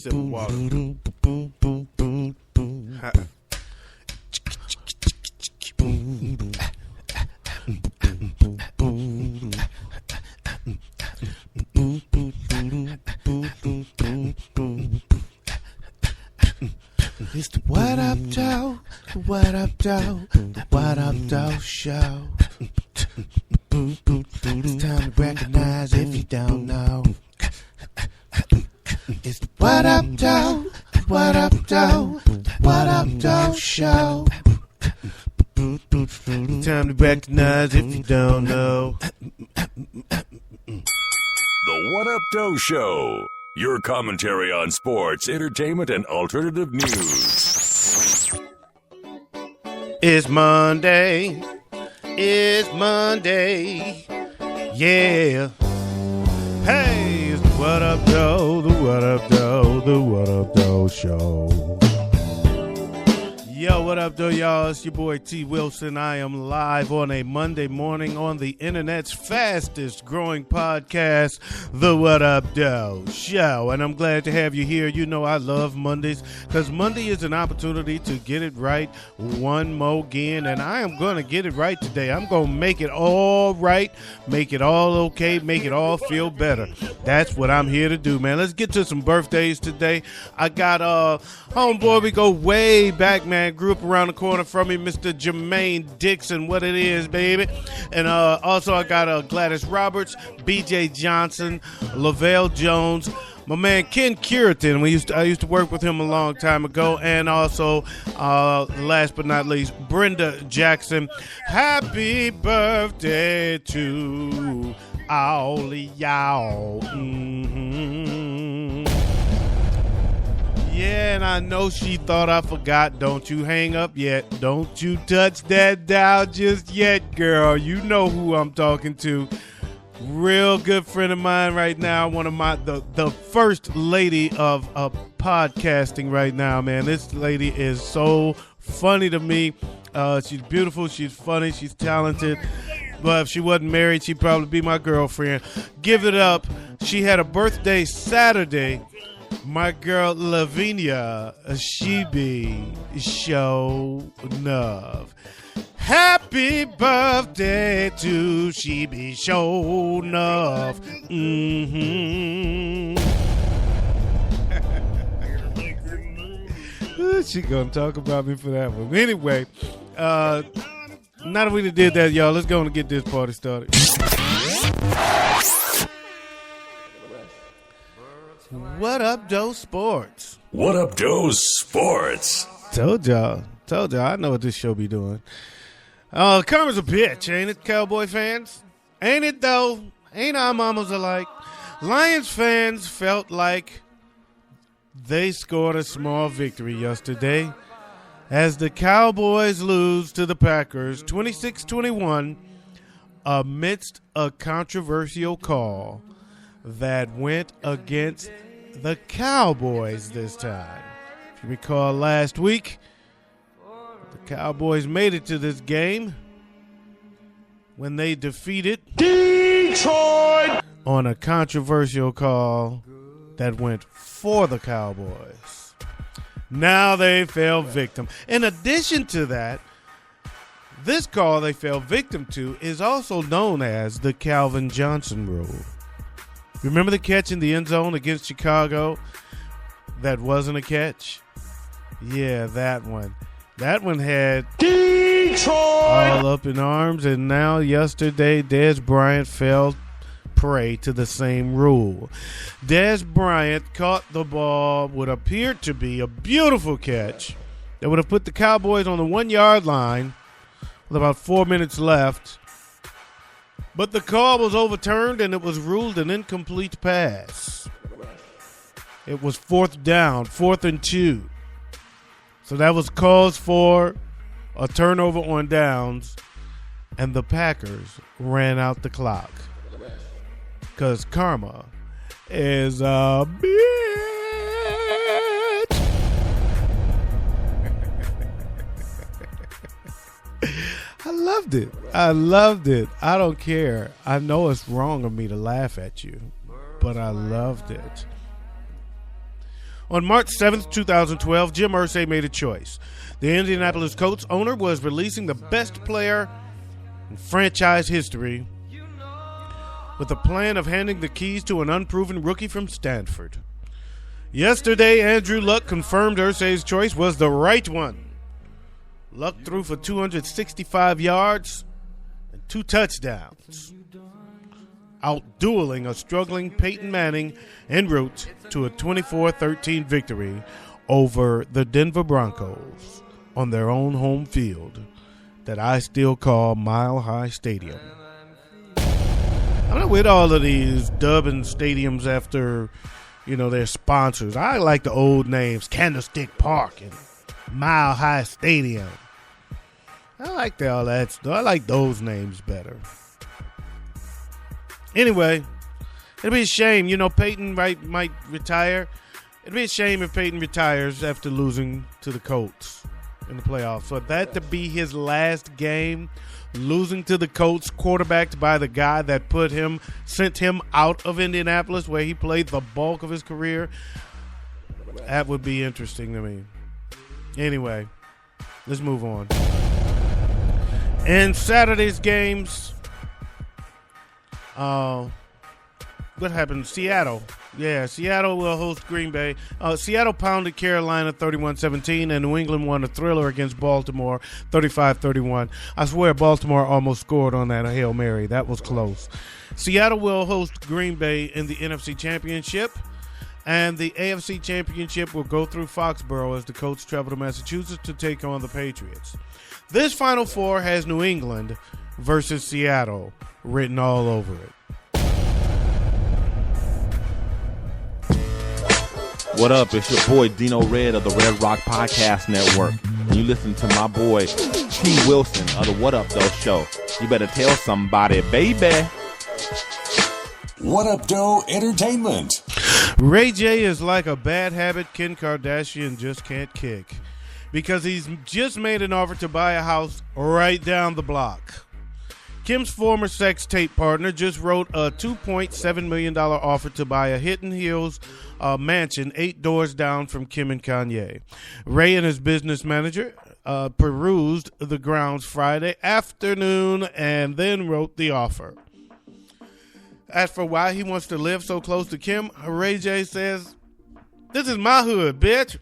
sip of water. It's the What Up Doe, What Up Doe, the What Up Doe Show. It's time to recognize if you don't know. It's the What Up Doe, What Up Doe, the What Up Doe Show. Time to recognize if you don't know. The What Up Doe Show. Your commentary on sports, entertainment, and alternative news. It's Monday. It's Monday. Yeah. Hey, it's the What Up Doe, the What Up Doe, the What Up Doe Show. Yo, what up, though, y'all? It's your boy T. Wilson. I am live on a Monday morning on the internet's fastest growing podcast, The What Up Doe Show. And I'm glad to have you here. You know I love Mondays because Monday is an opportunity to get it right one more again. And I am going to get it right today. I'm going to make it all right, make it all okay, make it all feel better. That's what I'm here to do, man. Let's get to some birthdays today. I got homeboy, we go way back, man. Grew up around the corner from me, Mr. Jermaine Dixon, what it is, baby. And also I got Gladys Roberts, BJ Johnson, Lavelle Jones, my man Ken Curitan. I used to work with him a long time ago. And also, last but not least, Brenda Jackson. Happy birthday to all of y'all. Yeah, and I know she thought I forgot. Don't you hang up yet. Don't you touch that dial just yet, girl. You know who I'm talking to. Real good friend of mine right now. One of the first lady of podcasting right now, man. This lady is so funny to me. She's beautiful. She's funny. She's talented. But if she wasn't married, she'd probably be my girlfriend. Give it up. She had a birthday Saturday. My girl Lavinia, she be show enough. Happy birthday to she be show enough. She gonna talk about me for that one. Anyway, now that we did that, y'all, let's go and get this party started. What up, Doe Sports? What Up Doe Sports? Told y'all. I know what this show be doing. Karma's a bitch, ain't it, Cowboy fans? Ain't it, though? Ain't our mamas alike? Lions fans felt like they scored a small victory yesterday as the Cowboys lose to the Packers 26-21 amidst a controversial call that went against the Cowboys this time. If you recall last week, the Cowboys made it to this game when they defeated Detroit on a controversial call that went for the Cowboys. Now they fell victim. In addition to that, this call they fell victim to is also known as the Calvin Johnson rule. Remember the catch in the end zone against Chicago? That wasn't a catch. Yeah, that one. That one had Detroit all up in arms, and now yesterday Dez Bryant fell prey to the same rule. Dez Bryant caught the ball, what appeared to be a beautiful catch that would have put the Cowboys on the 1-yard line with about 4 minutes left. But the call was overturned and it was ruled an incomplete pass. It was 4th down, 4th and 2. So that was cause for a turnover on downs, and the Packers ran out the clock. Because karma is a bitch. I loved it. I don't care. I know it's wrong of me to laugh at you, but I loved it. On March 7th, 2012, Jim Irsay made a choice. The Indianapolis Colts owner was releasing the best player in franchise history with a plan of handing the keys to an unproven rookie from Stanford. Yesterday, Andrew Luck confirmed Irsay's choice was the right one. Luck threw for 265 yards and 2 touchdowns, outdueling a struggling Peyton Manning en route to a 24-13 victory over the Denver Broncos on their own home field that I still call Mile High Stadium. I'm not with all of these dubbing stadiums after, their sponsors. I like the old names, Candlestick Park and Mile High Stadium. I like all that stuff. I like those names better. Anyway, it'd be a shame. Peyton might retire. It'd be a shame if Peyton retires after losing to the Colts in the playoffs. For that to be his last game, losing to the Colts, quarterbacked by the guy that sent him out of Indianapolis, where he played the bulk of his career, that would be interesting to me. Anyway, let's move on. In Saturday's games, what happened? Seattle. Yeah, Seattle will host Green Bay. Seattle pounded Carolina 31-17, and New England won a thriller against Baltimore 35-31. I swear Baltimore almost scored on that Hail Mary. That was close. Seattle will host Green Bay in the NFC Championship, and the AFC Championship will go through Foxborough as the Colts travel to Massachusetts to take on the Patriots. This Final Four has New England versus Seattle written all over it. What up? It's your boy Dino Red of the Red Rock Podcast Network. And you listen to my boy T. Wilson of the What Up Doe Show. You better tell somebody, baby. What Up Doe Entertainment. Ray J is like a bad habit Kim Kardashian just can't kick, because he's just made an offer to buy a house right down the block. Kim's former sex tape partner just wrote a $2.7 million offer to buy a Hidden Hills mansion 8 doors down from Kim and Kanye. Ray and his business manager perused the grounds Friday afternoon and then wrote the offer. As for why he wants to live so close to Kim, Ray J says, "This is my hood, bitch.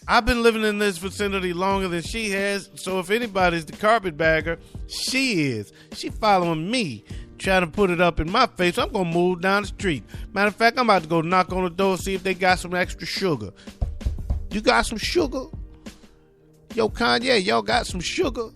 I've been living in this vicinity longer than she has, so if anybody's the carpetbagger, she is. She following me, trying to put it up in my face. I'm going to move down the street. Matter of fact, I'm about to go knock on the door, see if they got some extra sugar. You got some sugar? Yo, Kanye, y'all got some sugar?"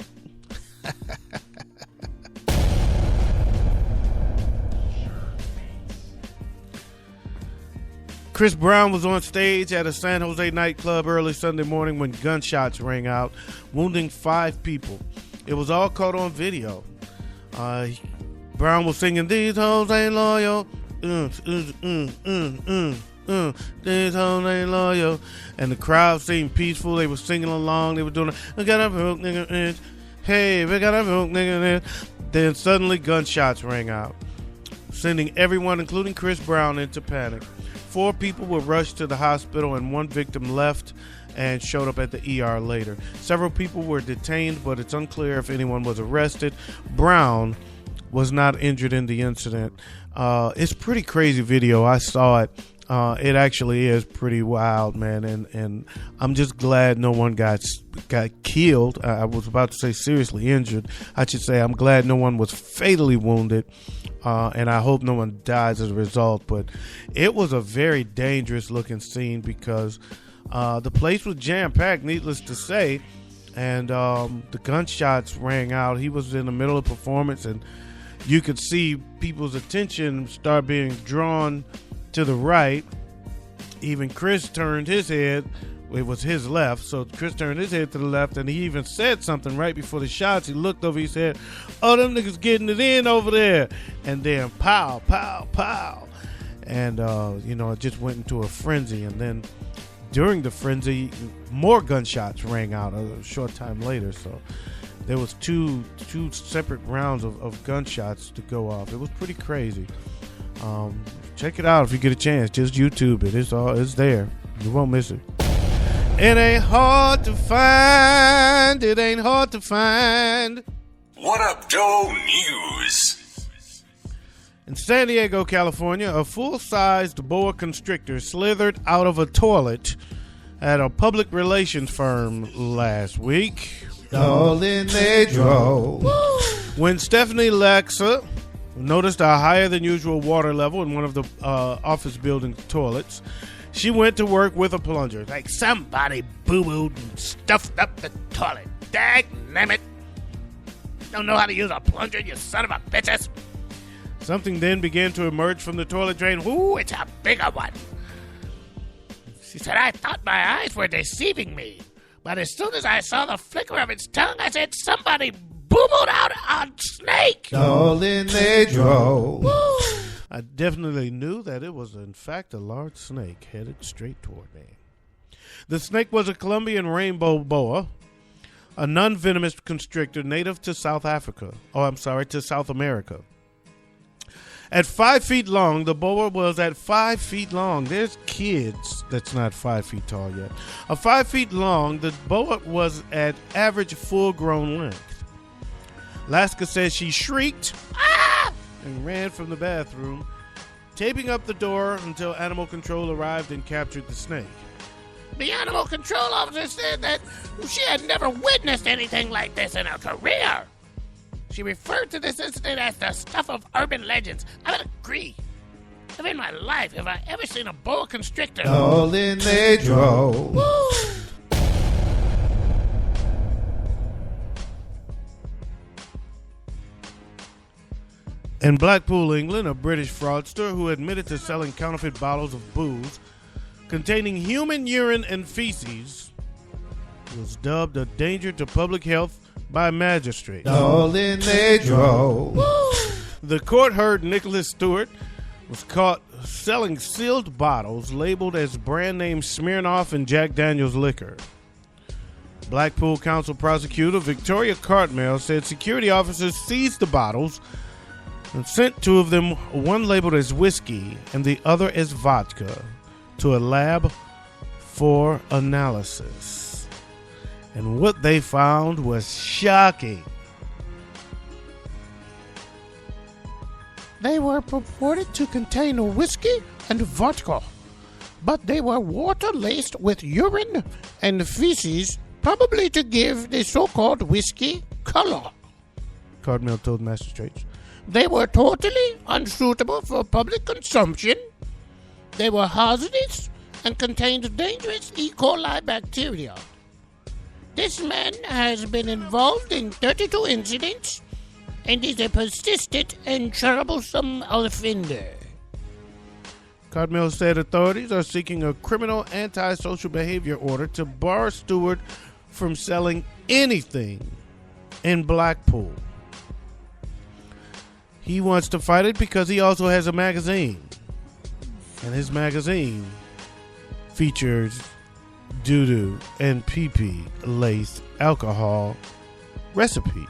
Chris Brown was on stage at a San Jose nightclub early Sunday morning when gunshots rang out, wounding 5 people. It was all caught on video. Brown was singing, "These hoes ain't loyal. These hoes ain't loyal." And the crowd seemed peaceful. They were singing along. They were doing, "We got a broke nigga in. Hey, we got a broke nigga in." Then suddenly gunshots rang out, sending everyone, including Chris Brown, into panic. 4 people were rushed to the hospital, and 1 victim left and showed up at the ER later. Several people were detained, but it's unclear if anyone was arrested. Brown was not injured in the incident. It's a pretty crazy video. I saw it. It actually is pretty wild, man, and I'm just glad no one got killed. I was about to say seriously injured. I should say I'm glad no one was fatally wounded, and I hope no one dies as a result. But it was a very dangerous looking scene because the place was jam-packed, needless to say, and the gunshots rang out. He was in the middle of performance, and you could see people's attention start being drawn to the right. Even Chris turned his head. It was his left, so Chris turned his head to the left, and he even said something right before the shots. He looked over, he said, "Oh, them niggas getting it in over there." And then pow, pow, pow. And, it just went into a frenzy. And then during the frenzy, more gunshots rang out a short time later. So there was two separate rounds of gunshots to go off. It was pretty crazy. Check it out if you get a chance. Just YouTube it. It's there. You won't miss it. It ain't hard to find. It ain't hard to find. What Up Doe News? In San Diego, California, a full-sized boa constrictor slithered out of a toilet at a public relations firm last week. All in they drove. When Stephanie Laxa noticed a higher than usual water level in one of the office building toilets, she went to work with a plunger. Like somebody boo-booed and stuffed up the toilet. Dagnammit. Don't know how to use a plunger, you son of a bitches. Something then began to emerge from the toilet drain. Ooh, it's a bigger one. She said, I thought my eyes were deceiving me. But as soon as I saw the flicker of its tongue, I said, somebody boo-booed out a snake. All in they drove. I definitely knew that it was, in fact, a large snake headed straight toward me. The snake was a Colombian rainbow boa, a non-venomous constrictor native to South America. At 5 feet long, the boa was at 5 feet long. There's kids that's not 5 feet tall yet. 5 feet long, the boa was at average full-grown length. Laska says she shrieked and ran from the bathroom, taping up the door until animal control arrived and captured the snake. The animal control officer said that she had never witnessed anything like this in her career. She referred to this incident as the stuff of urban legends. I would agree. Never in my life have I ever seen a boa constrictor. All in they drove. In Blackpool, England, a British fraudster who admitted to selling counterfeit bottles of booze containing human urine and feces was dubbed a danger to public health by magistrates. All in they drove. The court heard Nicholas Stewart was caught selling sealed bottles labeled as brand name Smirnoff and Jack Daniels liquor. Blackpool Council prosecutor Victoria Cartmel said security officers seized the bottles and sent two of them, one labeled as whiskey and the other as vodka, to a lab for analysis. And what they found was shocking. They were purported to contain whiskey and vodka, but they were water-laced with urine and feces, probably to give the so-called whiskey color. Cardinal told magistrates. They were totally unsuitable for public consumption. They were hazardous and contained dangerous E. coli bacteria. This man has been involved in 32 incidents and is a persistent and troublesome offender. Cardinal said authorities are seeking a criminal antisocial behavior order to bar Stewart from selling anything in Blackpool. He wants to fight it because he also has a magazine. And his magazine features doo-doo and pee-pee laced alcohol recipes.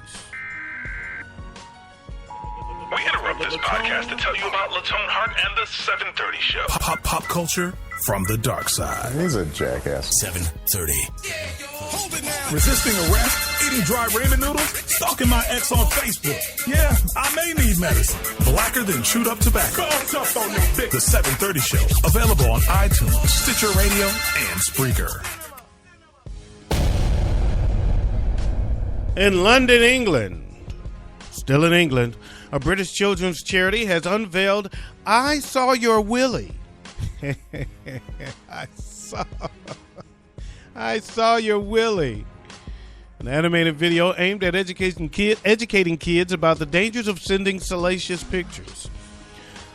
We interrupt this podcast to tell you about Latone Heart and the 730 Show. Pop culture from the dark side. He's a jackass. 730. Resisting arrest, eating dry ramen noodles, stalking my ex on Facebook. Yeah, I may need medicine. Blacker than chewed up tobacco. The 730 Show. Available on iTunes, Stitcher Radio, and Spreaker. In London, England, still in England, a British children's charity has unveiled I Saw Your Willy. I Saw Your Willy. An animated video aimed at educating kids about the dangers of sending salacious pictures.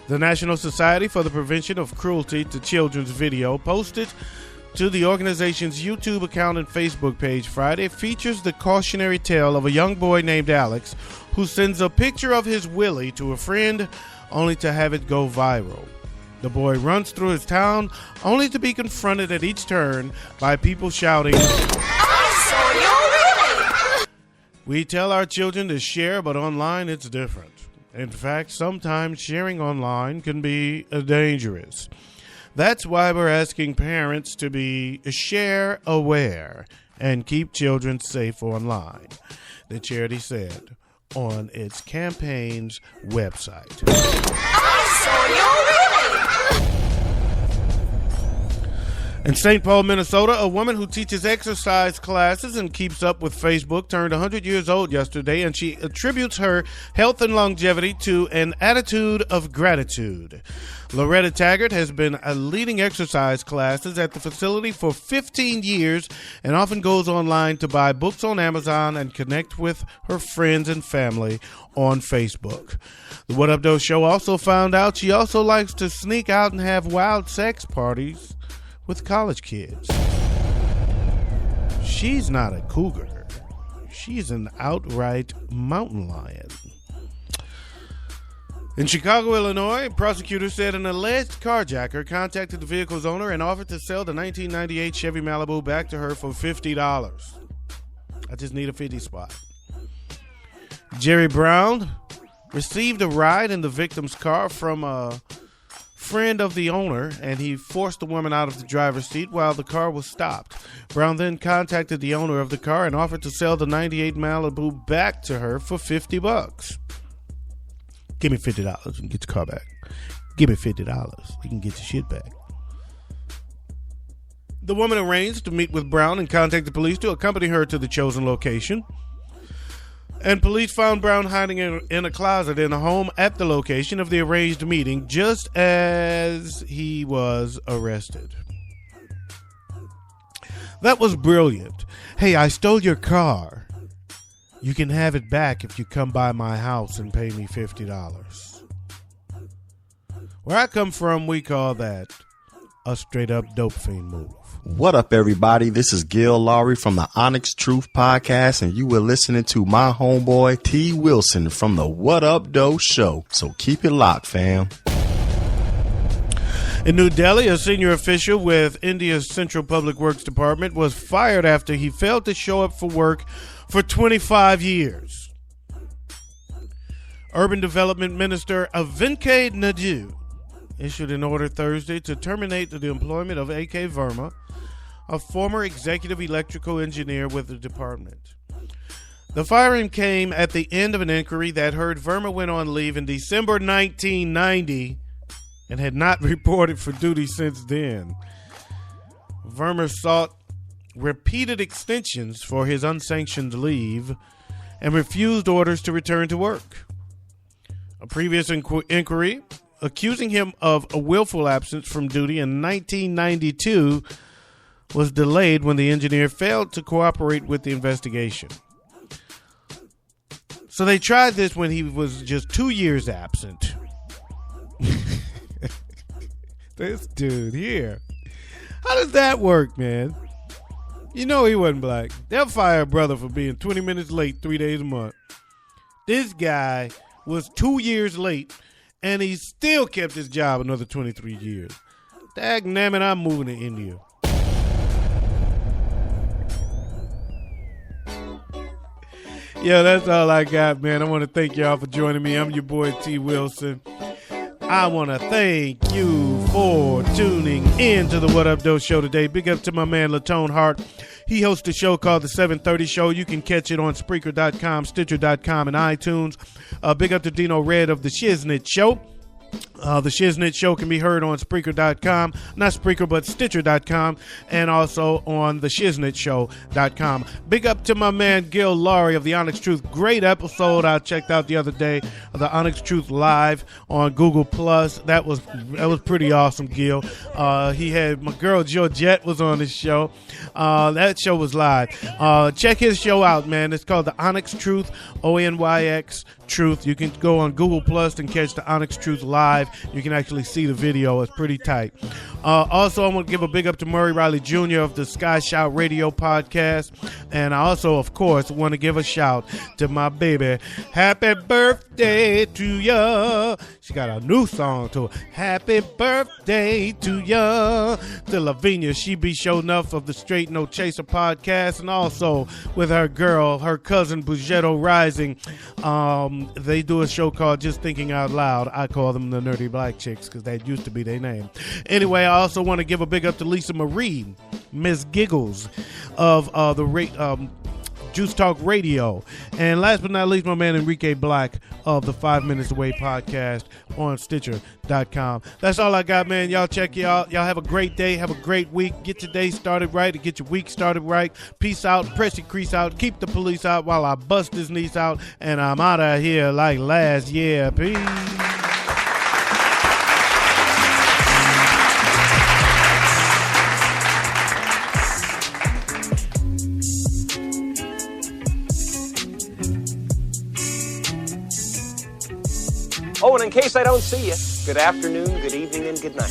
The National Society for the Prevention of Cruelty to Children's video posted to the organization's YouTube account and Facebook page Friday features the cautionary tale of a young boy named Alex who sends a picture of his willy to a friend only to have it go viral. The boy runs through his town only to be confronted at each turn by people shouting, I saw your willy! We tell our children to share, but online it's different. In fact, sometimes sharing online can be dangerous. That's why we're asking parents to be share aware and keep children safe online, the charity said on its campaign's website. I saw your Willy. In St. Paul, Minnesota, a woman who teaches exercise classes and keeps up with Facebook turned 100 years old yesterday, and she attributes her health and longevity to an attitude of gratitude. Loretta Taggart has been leading exercise classes at the facility for 15 years and often goes online to buy books on Amazon and connect with her friends and family on Facebook. The What Up Doe Show also found out she also likes to sneak out and have wild sex parties with college kids. She's not a cougar. She's an outright mountain lion. In Chicago, Illinois, prosecutors said an alleged carjacker contacted the vehicle's owner and offered to sell the 1998 Chevy Malibu back to her for $50. I just need a 50 spot. Jerry Brown received a ride in the victim's car from a friend of the owner, and he forced the woman out of the driver's seat while the car was stopped. Brown then contacted the owner of the car and offered to sell the 98 Malibu back to her for $50. Give me $50 and get your car back. Give me $50. You can get your shit back. The woman arranged to meet with Brown and contacted police to accompany her to the chosen location. And police found Brown hiding in a closet in a home at the location of the arranged meeting just as he was arrested. That was brilliant. Hey, I stole your car. You can have it back if you come by my house and pay me $50. Where I come from, we call that a straight up dope fiend move. What up, everybody? This is Gil Lowry from the Onyx Truth Podcast, and you were listening to my homeboy T. Wilson from the What Up Doe Show. So keep it locked, fam. In New Delhi, a senior official with India's Central Public Works Department was fired after he failed to show up for work for 25 years. Urban Development Minister Venkay Naidu issued an order Thursday to terminate the employment of A.K. Verma, a former executive electrical engineer with the department. The firing came at the end of an inquiry that heard Verma went on leave in December 1990 and had not reported for duty since then. Verma sought repeated extensions for his unsanctioned leave and refused orders to return to work. A previous inquiry accusing him of a willful absence from duty in 1992 was delayed when the engineer failed to cooperate with the investigation. So they tried this when he was just 2 years absent. This dude here. How does that work, man? You know he wasn't black. They'll fire a brother for being 20 minutes late 3 days a month. This guy was 2 years late, and he still kept his job another 23 years. Dagnammit, I'm moving to India. Yeah, that's all I got, man. I want to thank y'all for joining me. I'm your boy T. Wilson. I want to thank you for tuning in to the What Up Doe Show today. Big up to my man Latone Heart. He hosts a show called The 730 Show. You can catch it on Spreaker.com, Stitcher.com, and iTunes. Big up to Dino Red of The Shiznit Show. The Shiznit Show can be heard on Spreaker.com, not Spreaker, but Stitcher.com, and also on the ShiznitShow.com. Big up to my man Gil Laurie of the Onyx Truth. Great episode I checked out the other day of the Onyx Truth live on Google Plus. That was pretty awesome, Gil. He had my girl Georgette was on his show. That show was live. Check his show out, man. It's called the Onyx Truth, ONYX Truth. You can go on Google Plus and catch the Onyx Truth live. You can actually see the video. It's pretty tight. Also, I want to give a big up to Murray Riley Jr. of the Sky Shout Radio podcast. And I also, of course, want to give a shout to my baby. Happy birthday to ya. She got a new song to her. Happy birthday to ya. To Lavinia, she be show enough of the Straight No Chaser podcast, and also with her girl, her cousin Bugetto Rising. They do a show called Just Thinking Out Loud. I call them the Nerdy Black Chicks because that used to be their name. Anyway, I also want to give a big up to Lisa Marie, Miss Giggles of the Juice Talk Radio. And last but not least, my man Enrique Black of the 5 Minutes Away podcast on Stitcher.com. That's all I got, man. Y'all check y'all have a great day. Have a great week. Get your day started right and get your week started right. Peace out. Press your crease out. Keep the police out while I bust his niece out. And I'm out of here like last year. Peace. Oh, and in case I don't see you, good afternoon, good evening, and good night.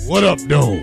What up, though?